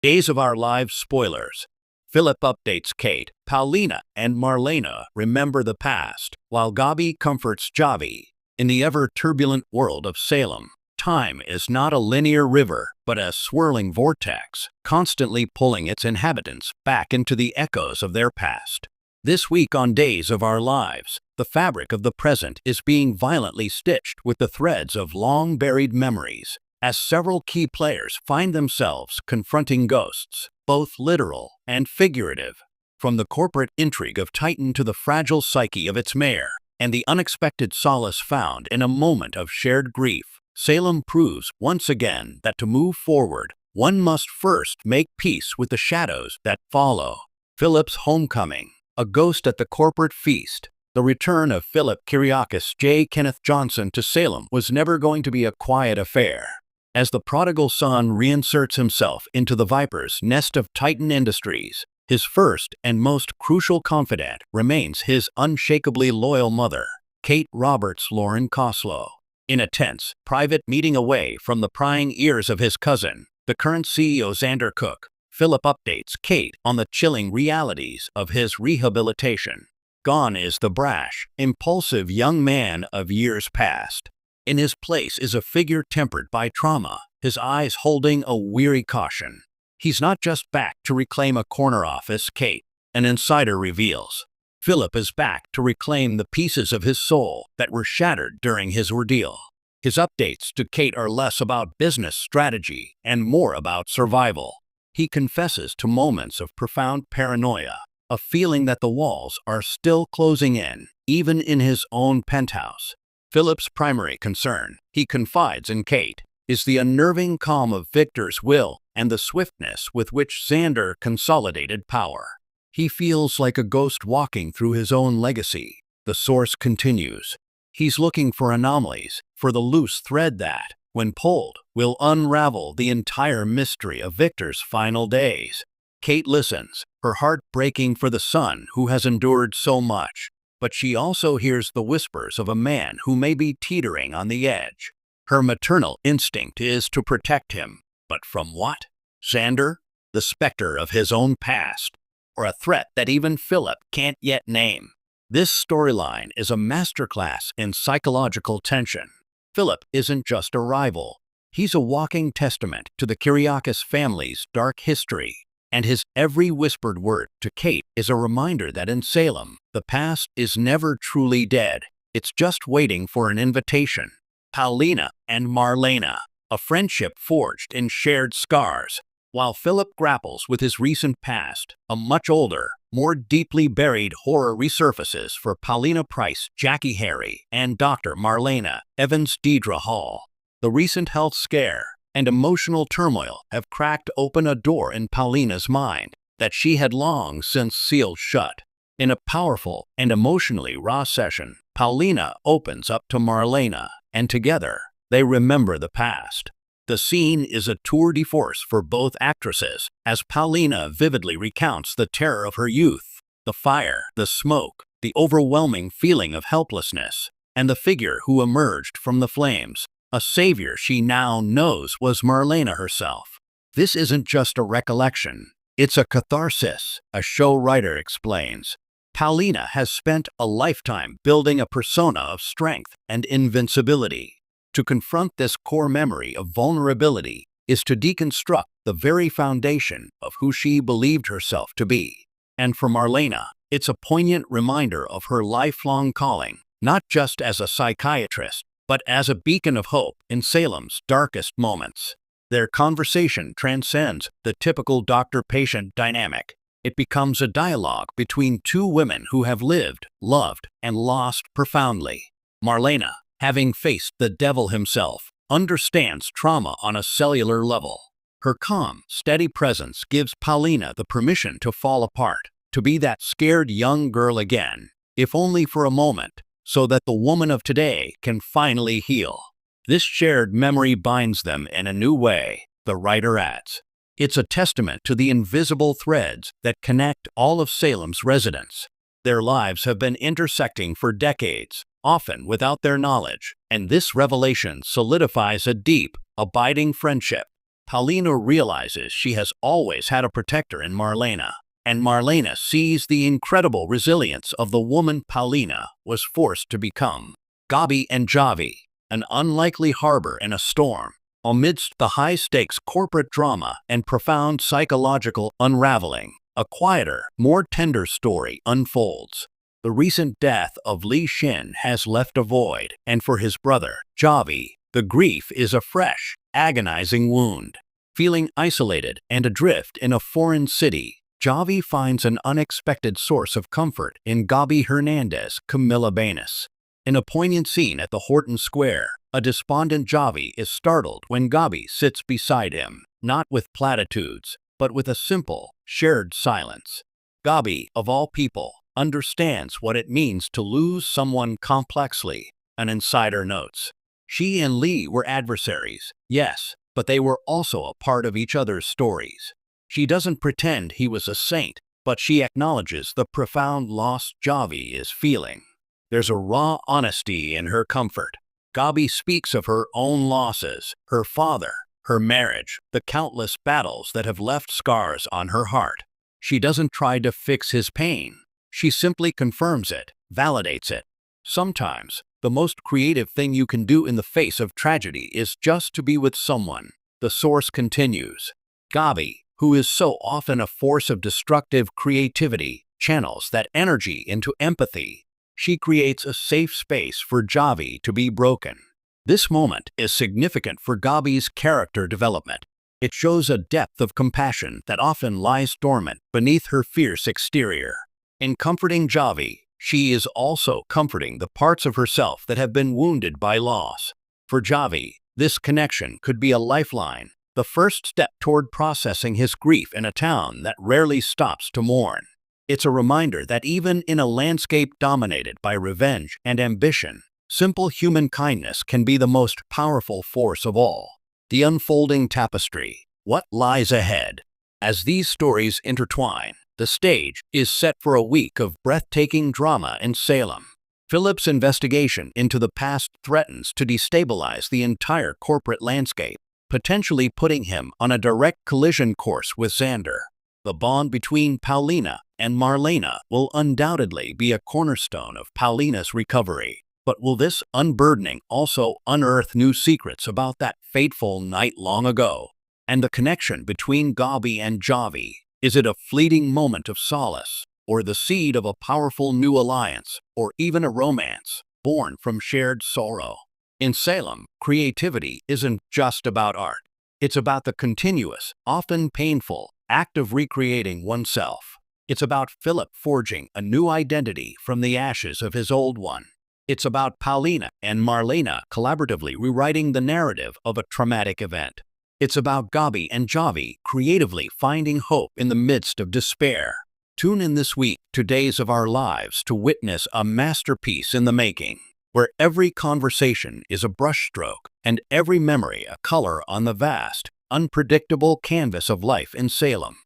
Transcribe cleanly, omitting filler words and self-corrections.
Days of Our Lives spoilers. Philip updates Kate. Paulina and Marlena remember the past, while Gabi comforts Javi. In the ever-turbulent world of Salem, time is not a linear river, but a swirling vortex, constantly pulling its inhabitants back into the echoes of their past. This week on Days of Our Lives, the fabric of the present is being violently stitched with the threads of long-buried memories, as several key players find themselves confronting ghosts, both literal and figurative. From the corporate intrigue of Titan to the fragile psyche of its mayor, and the unexpected solace found in a moment of shared grief, Salem proves once again that to move forward, one must first make peace with the shadows that follow. Philip's homecoming, a ghost at the corporate feast. The return of Philip Kyriakis J. Kenneth Johnson to Salem was never going to be a quiet affair. As the prodigal son reinserts himself into the viper's nest of Titan Industries, his first and most crucial confidant remains his unshakably loyal mother, Kate Roberts Lauren Coslow. In a tense, private meeting away from the prying ears of his cousin, the current CEO Xander Cook, Philip updates Kate on the chilling realities of his rehabilitation. Gone is the brash, impulsive young man of years past. In his place is a figure tempered by trauma, his eyes holding a weary caution. He's not just back to reclaim a corner office, Kate, an insider reveals. Philip is back to reclaim the pieces of his soul that were shattered during his ordeal. His updates to Kate are less about business strategy and more about survival. He confesses to moments of profound paranoia, a feeling that the walls are still closing in, even in his own penthouse. Philip's primary concern, he confides in Kate, is the unnerving calm of Victor's will and the swiftness with which Xander consolidated power. He feels like a ghost walking through his own legacy. The source continues. He's looking for anomalies, for the loose thread that, when pulled, will unravel the entire mystery of Victor's final days. Kate listens, her heart breaking for the son who has endured so much. But she also hears the whispers of a man who may be teetering on the edge. Her maternal instinct is to protect him. But from what? Xander? The specter of his own past? Or a threat that even Philip can't yet name? This storyline is a masterclass in psychological tension. Philip isn't just a rival. He's a walking testament to the Kyriakis family's dark history. And his every whispered word to Kate is a reminder that in Salem, the past is never truly dead. It's just waiting for an invitation. Paulina and Marlena, a friendship forged in shared scars. While Philip grapples with his recent past, a much older, more deeply buried horror resurfaces for Paulina Price, Jackie Harry, and Dr. Marlena Evans Deidre Hall. The recent health scare and emotional turmoil have cracked open a door in Paulina's mind that she had long since sealed shut. In a powerful and emotionally raw session, Paulina opens up to Marlena, and together, they remember the past. The scene is a tour de force for both actresses, as Paulina vividly recounts the terror of her youth, the fire, the smoke, the overwhelming feeling of helplessness, and the figure who emerged from the flames. A savior she now knows was Marlena herself. This isn't just a recollection, it's a catharsis, a show writer explains. Paulina has spent a lifetime building a persona of strength and invincibility. To confront this core memory of vulnerability is to deconstruct the very foundation of who she believed herself to be. And for Marlena, it's a poignant reminder of her lifelong calling, not just as a psychiatrist, but as a beacon of hope in Salem's darkest moments. Their conversation transcends the typical doctor-patient dynamic. It becomes a dialogue between two women who have lived, loved, and lost profoundly. Marlena, having faced the devil himself, understands trauma on a cellular level. Her calm, steady presence gives Paulina the permission to fall apart, to be that scared young girl again, if only for a moment, so that the woman of today can finally heal. This shared memory binds them in a new way, the writer adds. It's a testament to the invisible threads that connect all of Salem's residents. Their lives have been intersecting for decades, often without their knowledge, and this revelation solidifies a deep, abiding friendship. Paulina realizes she has always had a protector in Marlena, and Marlena sees the incredible resilience of the woman Paulina was forced to become. Gabi and Javi, an unlikely harbor in a storm. Amidst the high-stakes corporate drama and profound psychological unraveling, a quieter, more tender story unfolds. The recent death of Li Xin has left a void, and for his brother, Javi, the grief is a fresh, agonizing wound. Feeling isolated and adrift in a foreign city, Javi finds an unexpected source of comfort in Gabi Hernandez Camilla Banis. In a poignant scene at the Horton Square, a despondent Javi is startled when Gabi sits beside him, not with platitudes, but with a simple, shared silence. Gabi, of all people, understands what it means to lose someone complexly, an insider notes. She and Li were adversaries, yes, but they were also a part of each other's stories. She doesn't pretend he was a saint, but she acknowledges the profound loss Javi is feeling. There's a raw honesty in her comfort. Gabi speaks of her own losses, her father, her marriage, the countless battles that have left scars on her heart. She doesn't try to fix his pain. She simply confirms it, validates it. Sometimes, the most creative thing you can do in the face of tragedy is just to be with someone. The source continues. Gabi, who is so often a force of destructive creativity, channels that energy into empathy. She creates a safe space for Javi to be broken. This moment is significant for Gabi's character development. It shows a depth of compassion that often lies dormant beneath her fierce exterior. In comforting Javi, she is also comforting the parts of herself that have been wounded by loss. For Javi, this connection could be a lifeline, the first step toward processing his grief in a town that rarely stops to mourn. It's a reminder that even in a landscape dominated by revenge and ambition, simple human kindness can be the most powerful force of all. The unfolding tapestry. What lies ahead? As these stories intertwine, the stage is set for a week of breathtaking drama in Salem. Philip's investigation into the past threatens to destabilize the entire corporate landscape, potentially putting him on a direct collision course with Xander. The bond between Paulina and Marlena will undoubtedly be a cornerstone of Paulina's recovery. But will this unburdening also unearth new secrets about that fateful night long ago? And the connection between Gabi and Javi, is it a fleeting moment of solace, or the seed of a powerful new alliance, or even a romance born from shared sorrow? In Salem, creativity isn't just about art. It's about the continuous, often painful, act of recreating oneself. It's about Philip forging a new identity from the ashes of his old one. It's about Paulina and Marlena collaboratively rewriting the narrative of a traumatic event. It's about Gabi and Javi creatively finding hope in the midst of despair. Tune in this week to Days of Our Lives to witness a masterpiece in the making, where every conversation is a brushstroke and every memory a color on the vast, unpredictable canvas of life in Salem.